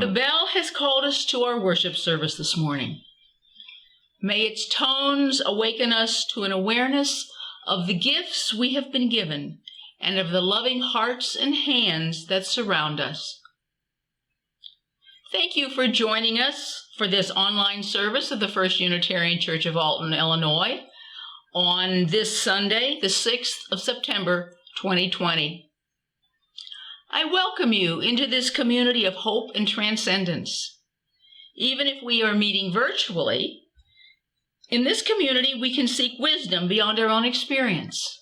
The bell has called us to our worship service this morning. May its tones awaken us to an awareness of the gifts we have been given and of the loving hearts and hands that surround us. Thank you for joining us for this online service of the First Unitarian Church of Alton, Illinois, on this Sunday, the 6th of September, 2020. I welcome you into this community of hope and transcendence. Even if we are meeting virtually, in this community we can seek wisdom beyond our own experience.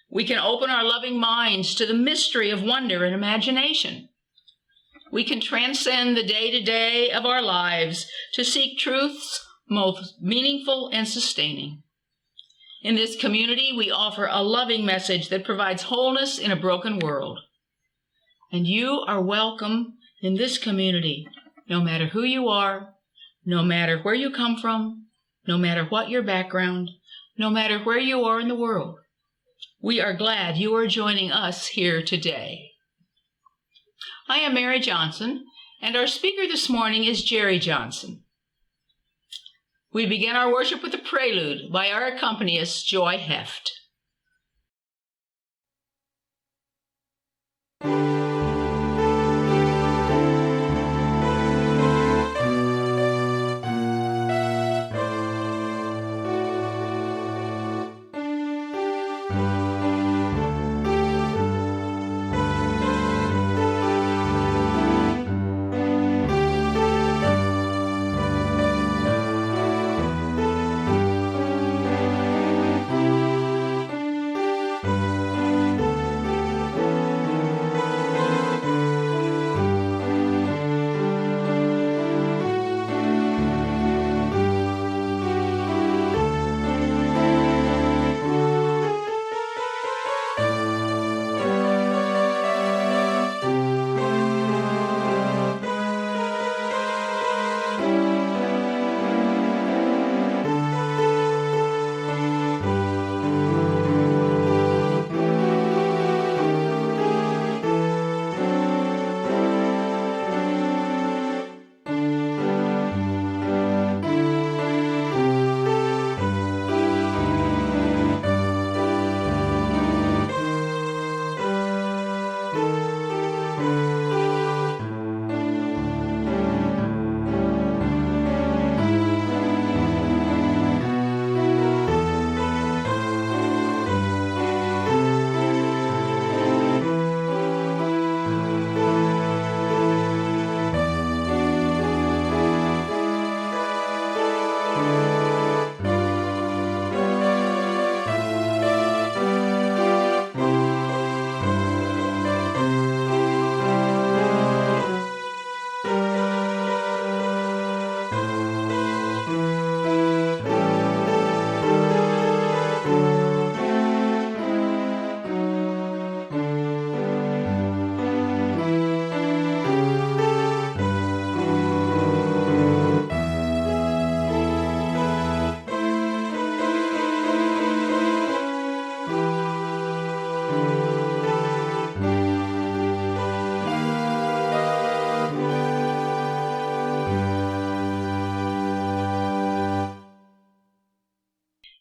We can open our loving minds to the mystery of wonder and imagination. We can transcend the day-to-day of our lives to seek truths most meaningful and sustaining. In this community, we offer a loving message that provides wholeness in a broken world. And you are welcome in this community, no matter who you are, no matter where you come from, no matter what your background, no matter where you are in the world. We are glad you are joining us here today. I am Mary Johnson, and our speaker this morning is Jerry Johnson. We begin our worship with a prelude by our accompanist, Joy Heft.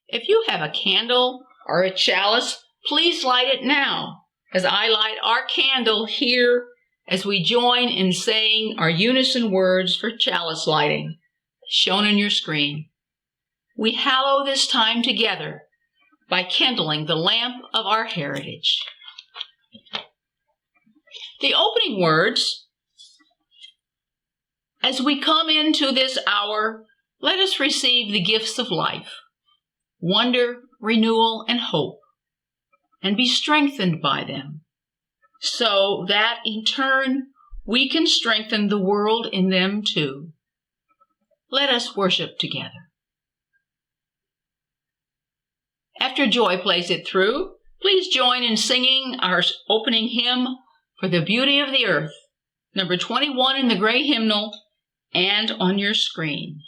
If you have a candle or a chalice, please light it now, as I light our candle here as we join in saying our unison words for chalice lighting, shown on your screen. We hallow this time together by kindling the lamp of our heritage. The opening words: as we come into this hour, let us receive the gifts of life, wonder, renewal, and hope, and be strengthened by them, so that in turn we can strengthen the world in them too. Let us worship together. After Joy plays it through, please join in singing our opening hymn, For the Beauty of the Earth, number 21 in the gray hymnal and on your screen.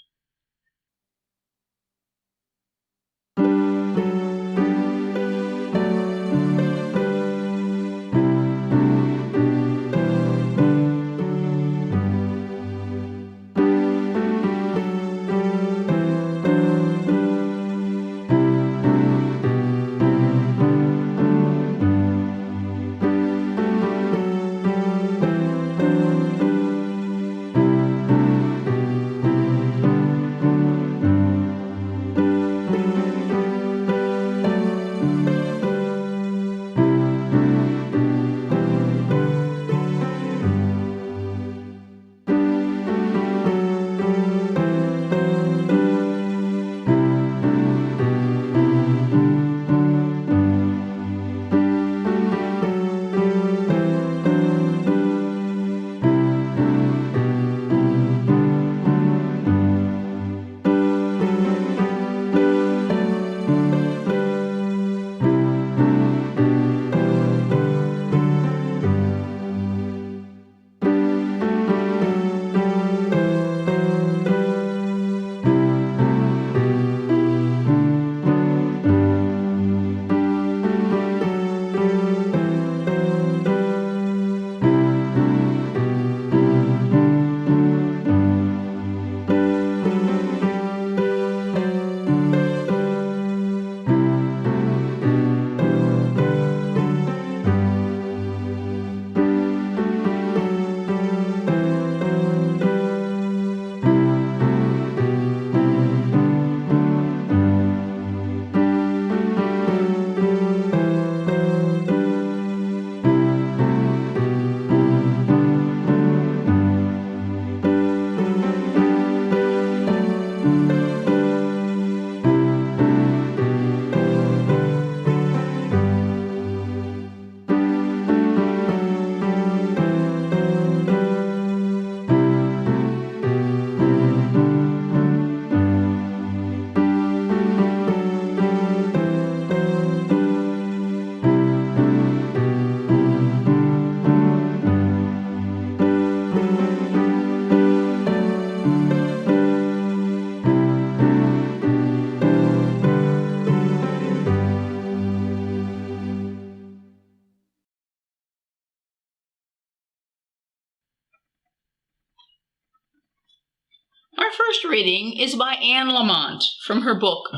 reading is by Anne Lamont from her book,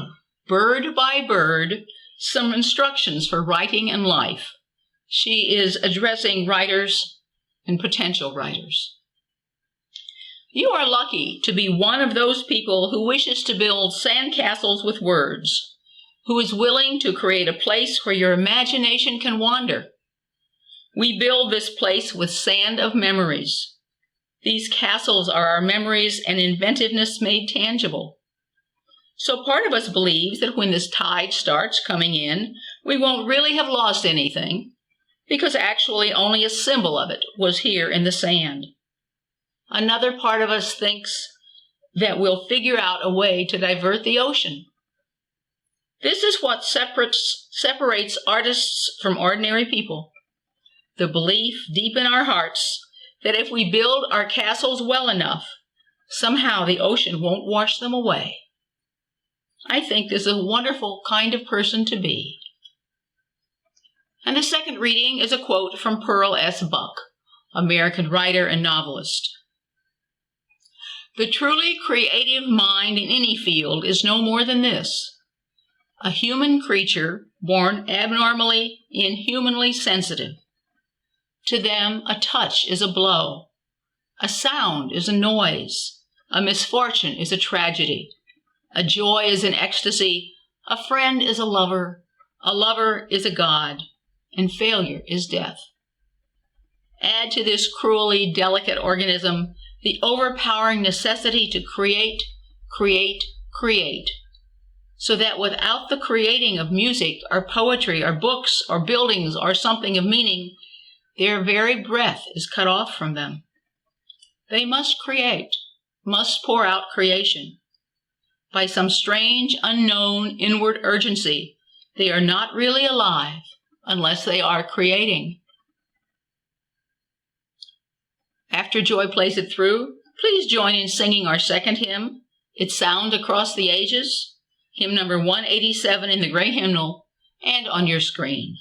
Bird by Bird, Some Instructions for Writing and Life. She is addressing writers and potential writers. You are lucky to be one of those people who wishes to build sandcastles with words, who is willing to create a place where your imagination can wander. We build this place with sand of memories. These castles are our memories and inventiveness made tangible. So part of us believes that when this tide starts coming in, we won't really have lost anything, because actually only a symbol of it was here in the sand. Another part of us thinks that we'll figure out a way to divert the ocean. This is what separates artists from ordinary people. The belief deep in our hearts that if we build our castles well enough, somehow the ocean won't wash them away. I think this is a wonderful kind of person to be. And the second reading is a quote from Pearl S. Buck, American writer and novelist. The truly creative mind in any field is no more than this: a human creature born abnormally, inhumanly sensitive. To them, a touch is a blow, a sound is a noise, a misfortune is a tragedy, a joy is an ecstasy, a friend is a lover is a god, and failure is death. Add to this cruelly delicate organism the overpowering necessity to create, so that without the creating of music or poetry or books or buildings or something of meaning, their very breath is cut off from them. They must create, must pour out creation. By some strange, unknown, inward urgency, they are not really alive unless they are creating. After Joy plays it through, please join in singing our second hymn, It Sounds Across the Ages, hymn number 187 in the Gray Hymnal, and on your screen.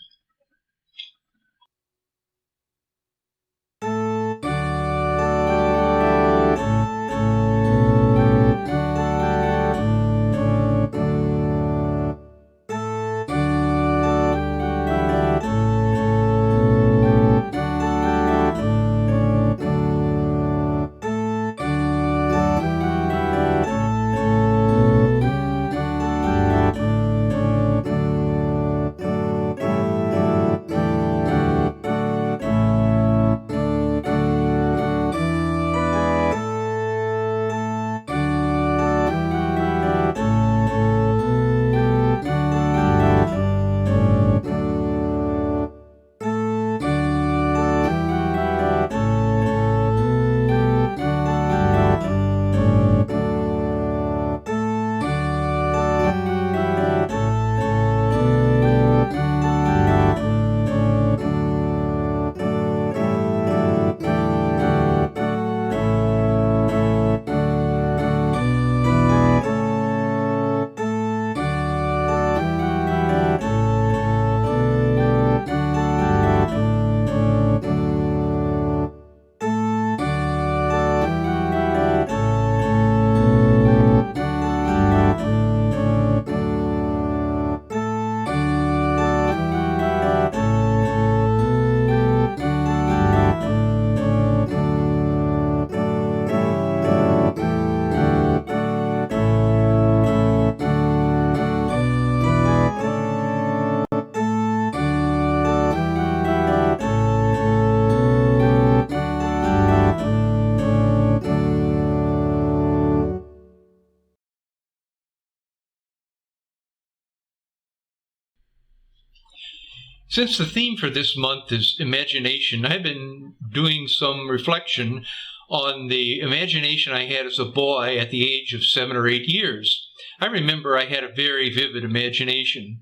Since the theme for this month is imagination, I've been doing some reflection on the imagination I had as a boy at the age of 7 or 8 years. I remember I had a very vivid imagination.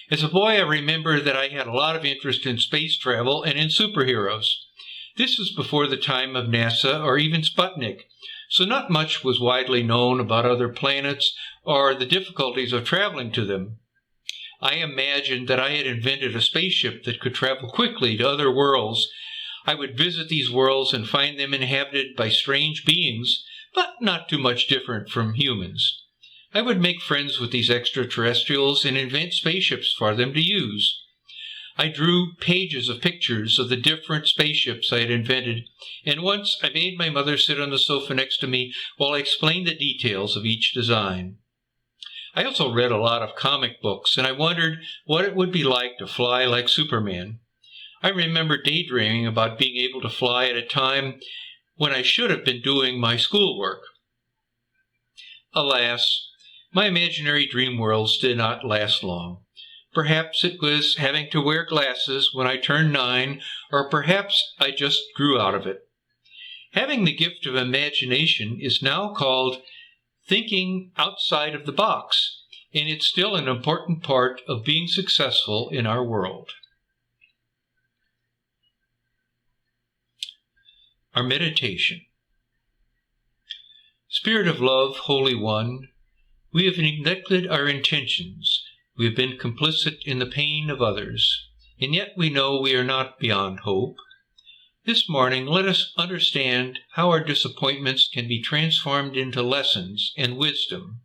As a boy, I remember that I had a lot of interest in space travel and in superheroes. This was before the time of NASA or even Sputnik, so not much was widely known about other planets or the difficulties of traveling to them. I imagined that I had invented a spaceship that could travel quickly to other worlds. I would visit these worlds and find them inhabited by strange beings but not too much different from humans. I would make friends with these extraterrestrials and invent spaceships for them to use. I drew pages of pictures of the different spaceships I had invented, and once I made my mother sit on the sofa next to me while I explained the details of each design. I also read a lot of comic books, and I wondered what it would be like to fly like Superman. I remember daydreaming about being able to fly at a time when I should have been doing my schoolwork. Alas, my imaginary dream worlds did not last long. Perhaps it was having to wear glasses when I turned 9, or perhaps I just grew out of it. Having the gift of imagination is now called thinking outside of the box, and it's still an important part of being successful in our world. Our meditation. Spirit of love, Holy One, we have neglected our intentions. We have been complicit in the pain of others, and yet we know we are not beyond hope. This morning, let us understand how our disappointments can be transformed into lessons and wisdom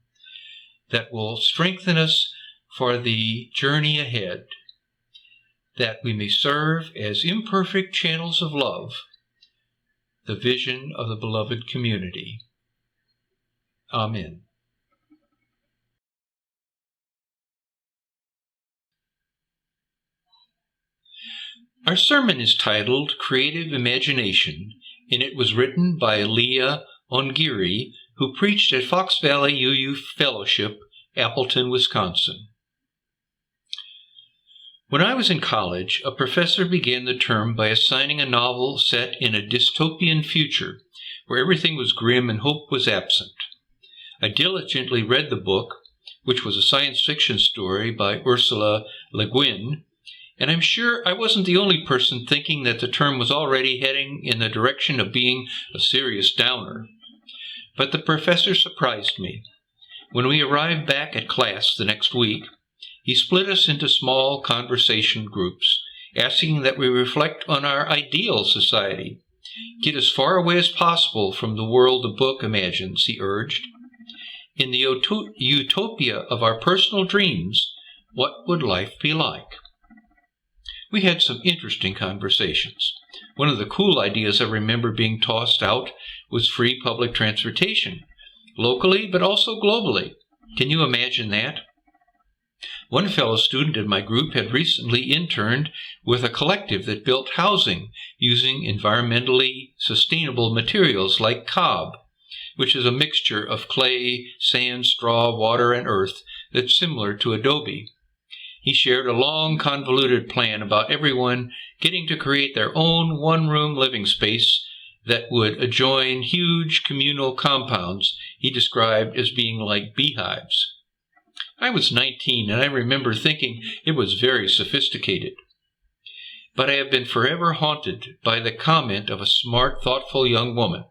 that will strengthen us for the journey ahead, that we may serve as imperfect channels of love, the vision of the beloved community. Amen. Our sermon is titled Creative Imagination, and it was written by Leah Ongiri, who preached at Fox Valley UU Fellowship, Appleton, Wisconsin. When I was in college, a professor began the term by assigning a novel set in a dystopian future where everything was grim and hope was absent. I diligently read the book, which was a science fiction story by Ursula Le Guin, and I'm sure I wasn't the only person thinking that the term was already heading in the direction of being a serious downer. But the professor surprised me. When we arrived back at class the next week, he split us into small conversation groups, asking that we reflect on our ideal society, get as far away as possible from the world the book imagines, he urged. In the utopia of our personal dreams, what would life be like? We had some interesting conversations. One of the cool ideas I remember being tossed out was free public transportation, locally but also globally. Can you imagine that? One fellow student in my group had recently interned with a collective that built housing using environmentally sustainable materials like cob, which is a mixture of clay, sand, straw, water, and earth that's similar to adobe. He shared a long, convoluted plan about everyone getting to create their own one-room living space that would adjoin huge communal compounds he described as being like beehives. I was 19, and I remember thinking it was very sophisticated. But I have been forever haunted by the comment of a smart, thoughtful young woman.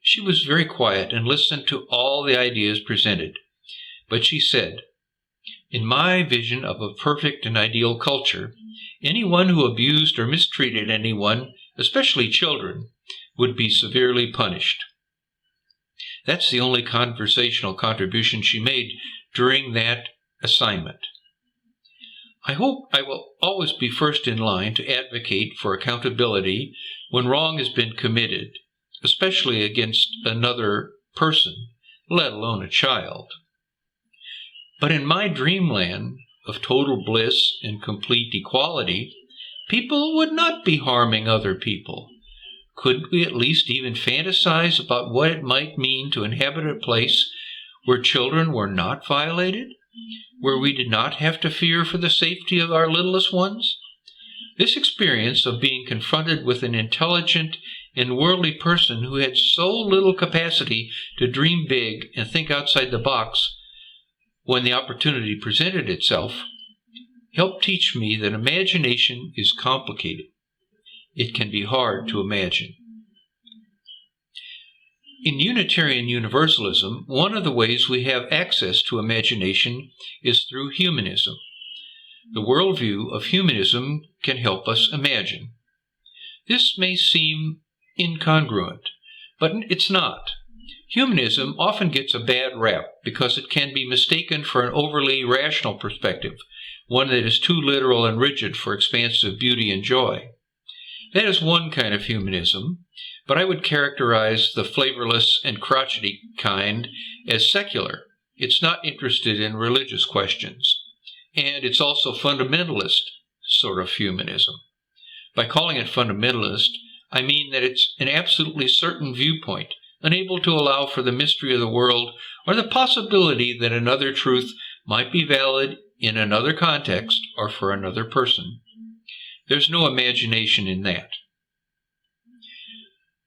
She was very quiet and listened to all the ideas presented, but she said, "In my vision of a perfect and ideal culture, anyone who abused or mistreated anyone, especially children, would be severely punished." That's the only conversational contribution she made during that assignment. I hope I will always be first in line to advocate for accountability when wrong has been committed, especially against another person, let alone a child. But in my dreamland of total bliss and complete equality, people would not be harming other people. Couldn't we at least even fantasize about what it might mean to inhabit a place where children were not violated, where we did not have to fear for the safety of our littlest ones? This experience of being confronted with an intelligent and worldly person who had so little capacity to dream big and think outside the box when the opportunity presented itself, helped teach me that imagination is complicated. It can be hard to imagine. In Unitarian Universalism, one of the ways we have access to imagination is through humanism. The worldview of humanism can help us imagine. This may seem incongruent, but it's not. Humanism often gets a bad rap because it can be mistaken for an overly rational perspective, one that is too literal and rigid for expansive beauty and joy. That is one kind of humanism, but I would characterize the flavorless and crotchety kind as secular. It's not interested in religious questions. And it's also fundamentalist sort of humanism. By calling it fundamentalist, I mean that it's an absolutely certain viewpoint, unable to allow for the mystery of the world or the possibility that another truth might be valid in another context or for another person. There's no imagination in that.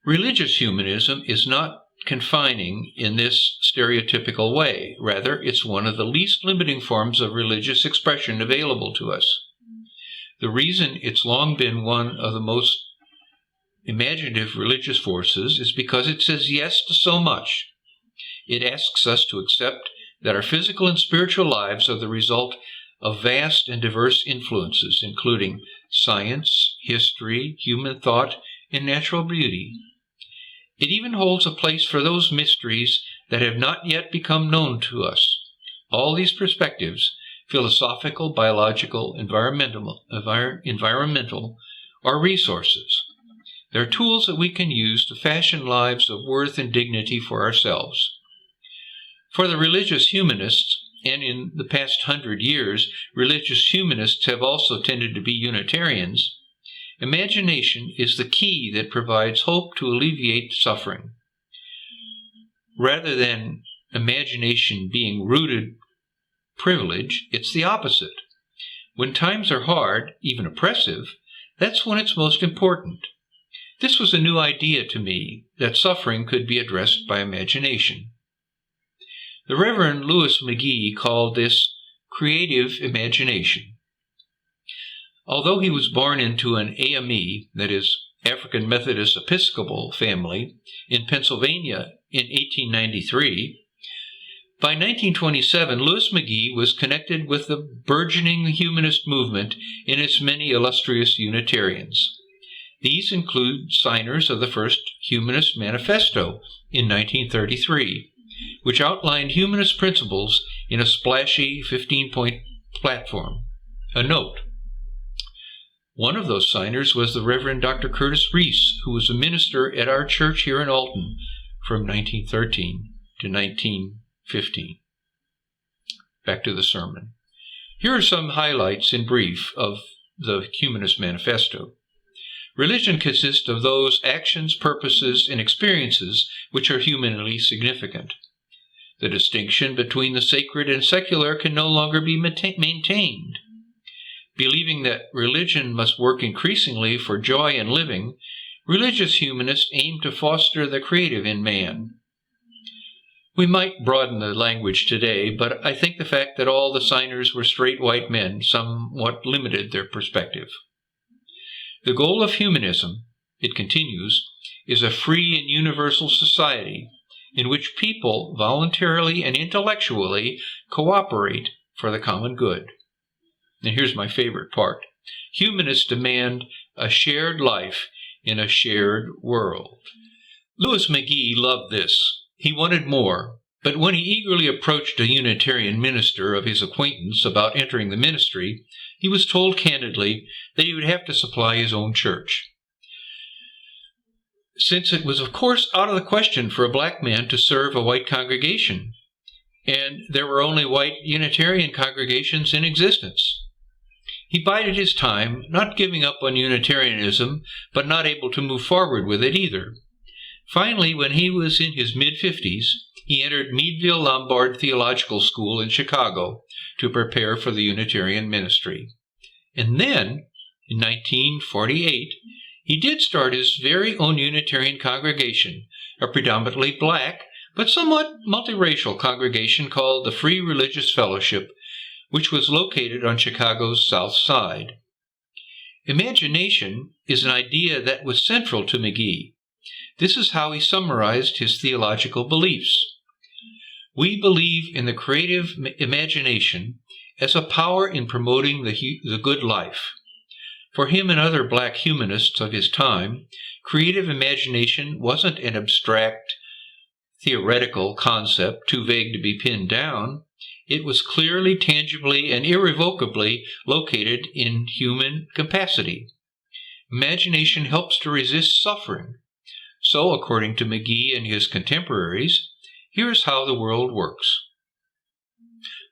Religious humanism is not confining in this stereotypical way. Rather, it's one of the least limiting forms of religious expression available to us. The reason it's long been one of the most imaginative religious forces is because it says yes to so much. It asks us to accept that our physical and spiritual lives are the result of vast and diverse influences, including science, history, human thought, and natural beauty. It even holds a place for those mysteries that have not yet become known to us. All these perspectives, philosophical, biological, environmental, are resources. They're tools that we can use to fashion lives of worth and dignity for ourselves. For the religious humanists, and in the past 100 years, religious humanists have also tended to be Unitarians, imagination is the key that provides hope to alleviate suffering. Rather than imagination being rooted privilege, it's the opposite. When times are hard, even oppressive, that's when it's most important. This was a new idea to me, that suffering could be addressed by imagination. The Reverend Louis McGee called this creative imagination. Although he was born into an AME, that is, African Methodist Episcopal family, in Pennsylvania in 1893, by 1927, Louis McGee was connected with the burgeoning humanist movement in its many illustrious Unitarians. These include signers of the first Humanist Manifesto in 1933, which outlined humanist principles in a splashy 15-point platform, a note. One of those signers was the Reverend Dr. Curtis Reese, who was a minister at our church here in Alton from 1913 to 1915. Back to the sermon. Here are some highlights in brief of the Humanist Manifesto. Religion consists of those actions, purposes, and experiences which are humanly significant. The distinction between the sacred and secular can no longer be maintained. Believing that religion must work increasingly for joy in living, religious humanists aim to foster the creative in man. We might broaden the language today, but I think the fact that all the signers were straight white men somewhat limited their perspective. The goal of humanism, it continues, is a free and universal society in which people voluntarily and intellectually cooperate for the common good. And here's my favorite part. Humanists demand a shared life in a shared world. Louis McGee loved this. He wanted more, but when he eagerly approached a Unitarian minister of his acquaintance about entering the ministry, he was told candidly that he would have to supply his own church. Since it was, of course, out of the question for a black man to serve a white congregation, and there were only white Unitarian congregations in existence. He bided his time, not giving up on Unitarianism, but not able to move forward with it either. Finally, when he was in his mid-50s, he entered Meadville Lombard Theological School in Chicago to prepare for the Unitarian ministry. And then, in 1948, he did start his very own Unitarian congregation, a predominantly black but somewhat multiracial congregation called the Free Religious Fellowship, which was located on Chicago's South Side. Imagination is an idea that was central to McGee. This is how he summarized his theological beliefs. We believe in the creative imagination as a power in promoting the good life. For him and other black humanists of his time, creative imagination wasn't an abstract theoretical concept too vague to be pinned down, it was clearly, tangibly, and irrevocably located in human capacity. Imagination helps to resist suffering. So, according to McGee and his contemporaries, here's how the world works.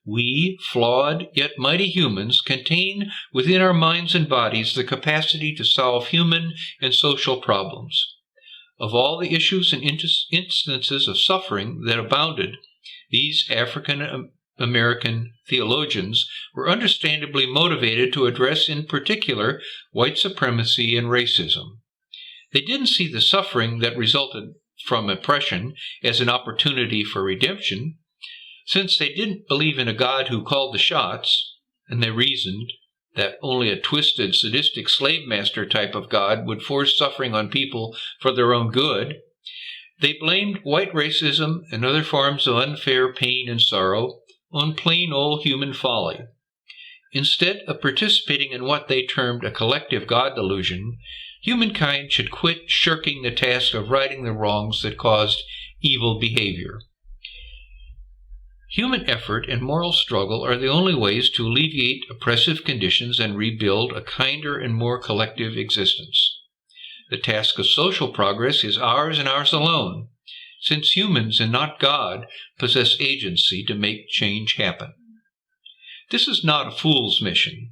We, flawed yet mighty humans, contain within our minds and bodies the capacity to solve human and social problems. Of all the issues and instances of suffering that abounded, these African American theologians were understandably motivated to address in particular white supremacy and racism. They didn't see the suffering that resulted from oppression as an opportunity for redemption. Since they didn't believe in a God who called the shots, and they reasoned that only a twisted, sadistic slave master type of God would force suffering on people for their own good, they blamed white racism and other forms of unfair pain and sorrow on plain old human folly. Instead of participating in what they termed a collective God delusion, humankind should quit shirking the task of righting the wrongs that caused evil behavior. Human effort and moral struggle are the only ways to alleviate oppressive conditions and rebuild a kinder and more collective existence. The task of social progress is ours and ours alone, since humans and not God possess agency to make change happen. This is not a fool's mission.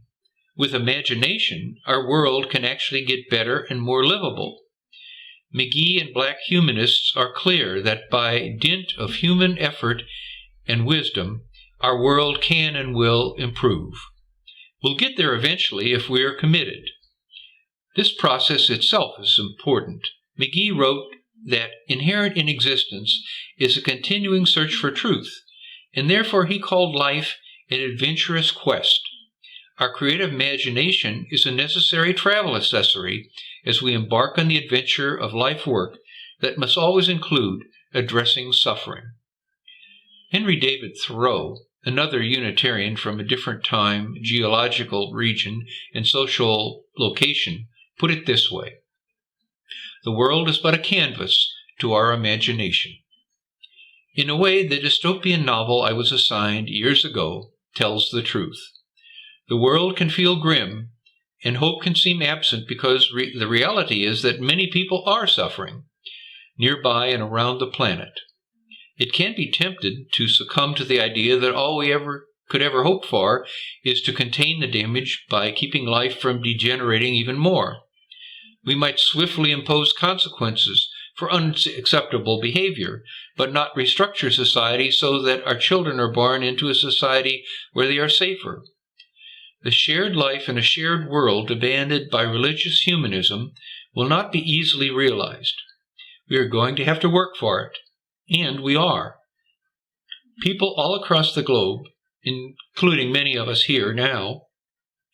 With imagination, our world can actually get better and more livable. McGee and black humanists are clear that by dint of human effort and wisdom, our world can and will improve. We'll get there eventually if we are committed. This process itself is important. McGee wrote that inherent in existence is a continuing search for truth, and therefore he called life an adventurous quest. Our creative imagination is a necessary travel accessory as we embark on the adventure of life work that must always include addressing suffering. Henry David Thoreau, another Unitarian from a different time, geological region, and social location, put it this way: the world is but a canvas to our imagination. In a way, the dystopian novel I was assigned years ago tells the truth. The world can feel grim, and hope can seem absent because the reality is that many people are suffering, nearby and around the planet. It can be tempted to succumb to the idea that all we could ever hope for is to contain the damage by keeping life from degenerating even more. We might swiftly impose consequences for unacceptable behavior, but not restructure society so that our children are born into a society where they are safer. The shared life in a shared world demanded by religious humanism will not be easily realized. We are going to have to work for it, and we are. People all across the globe, including many of us here now,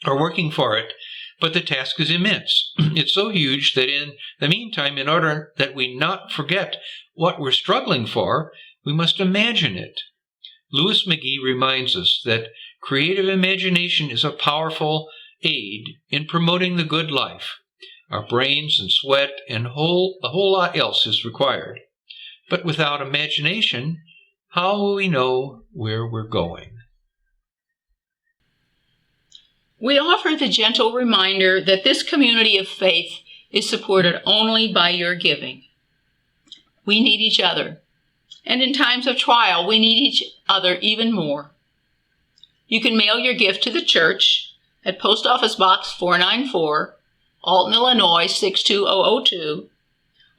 are working for it, but the task is immense. It's so huge that in the meantime, in order that we not forget what we're struggling for, we must imagine it. Louis McGee reminds us that creative imagination is a powerful aid in promoting the good life. Our brains and sweat and a whole lot else is required. But without imagination, how will we know where we're going? We offer the gentle reminder that this community of faith is supported only by your giving. We need each other, and in times of trial, we need each other even more. You can mail your gift to the church at Post Office Box 494, Alton, Illinois 62002,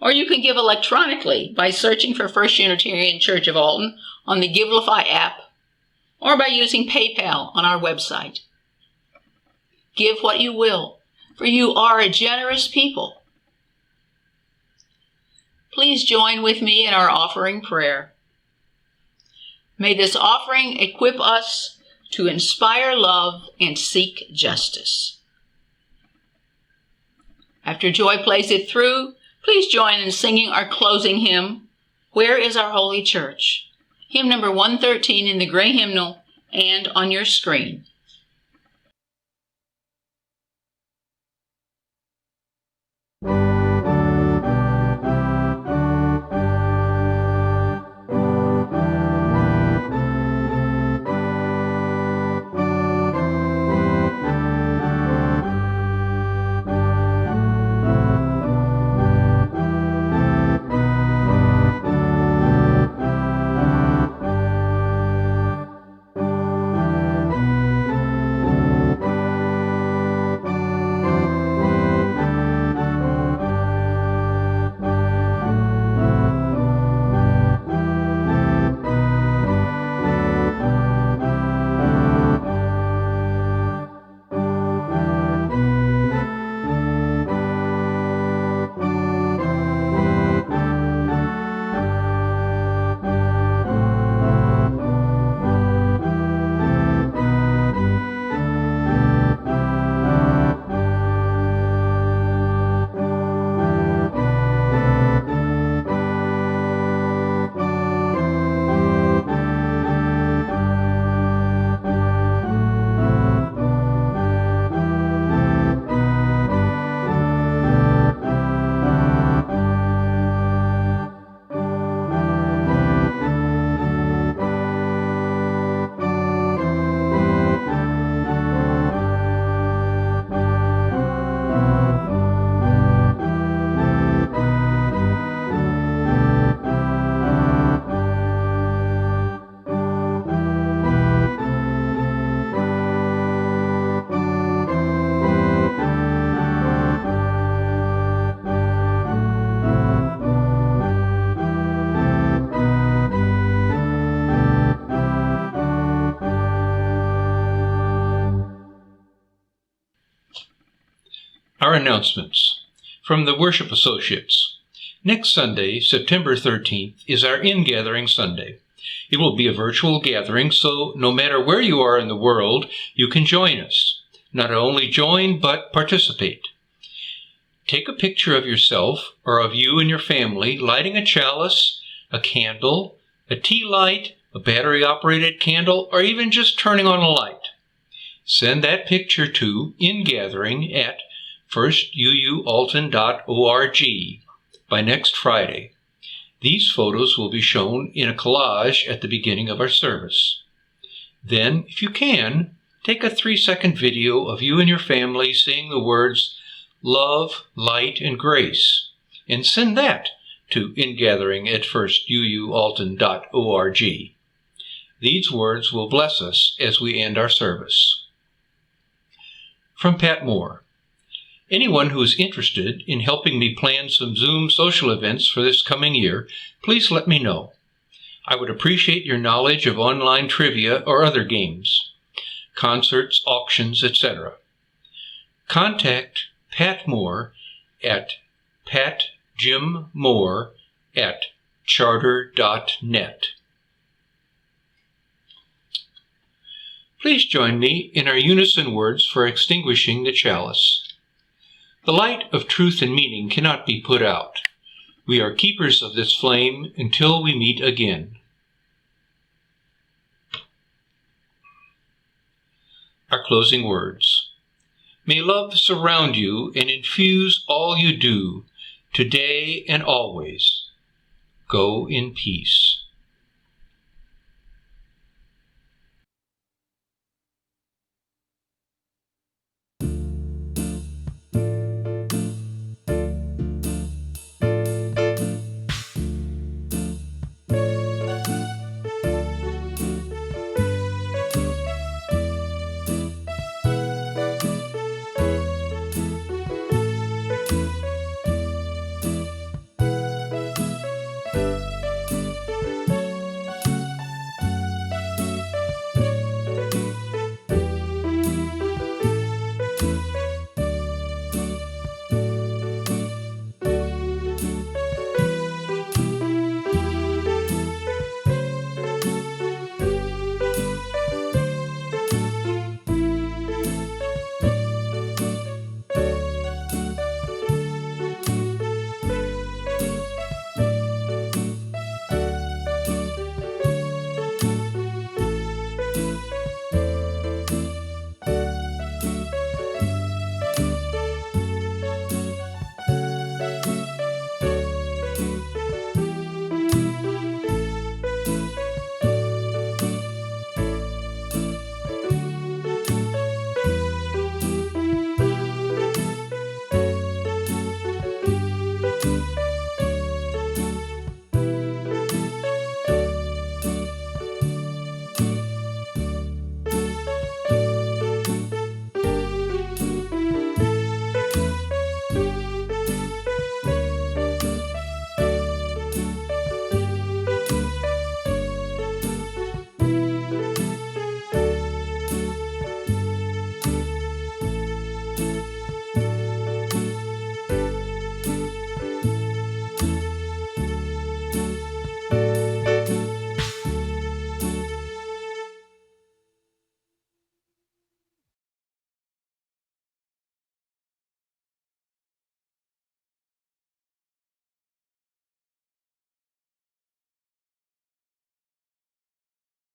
or you can give electronically by searching for First Unitarian Church of Alton on the Givelify app, or by using PayPal on our website. Give what you will, for you are a generous people. Please join with me in our offering prayer. May this offering equip us to inspire love and seek justice. After Joy plays it through, please join in singing our closing hymn, Where is Our Holy Church? Hymn number 113 in the gray hymnal and on your screen. Our announcements from the Worship Associates. Next Sunday, September 13th, is our Ingathering Sunday. It will be a virtual gathering, so no matter where you are in the world, you can join us. Not only join, but participate. Take a picture of yourself or of you and your family lighting a chalice, a candle, a tea light, a battery-operated candle, or even just turning on a light. Send that picture to ingathering at firstuualton.org by next Friday. These photos will be shown in a collage at the beginning of our service. Then, if you can, take a 3-second video of you and your family saying the words love, light, and grace, and send that to ingathering at firstuualton.org. These words will bless us as we end our service. From Pat Moore. Anyone who is interested in helping me plan some Zoom social events for this coming year, please let me know. I would appreciate your knowledge of online trivia or other games, concerts, auctions, etc. Contact Pat Moore at patjimmoore@charter.net. Please join me in our unison words for extinguishing the chalice. The light of truth and meaning cannot be put out. We are keepers of this flame until we meet again. Our closing words. May love surround you and infuse all you do, today and always. Go in peace.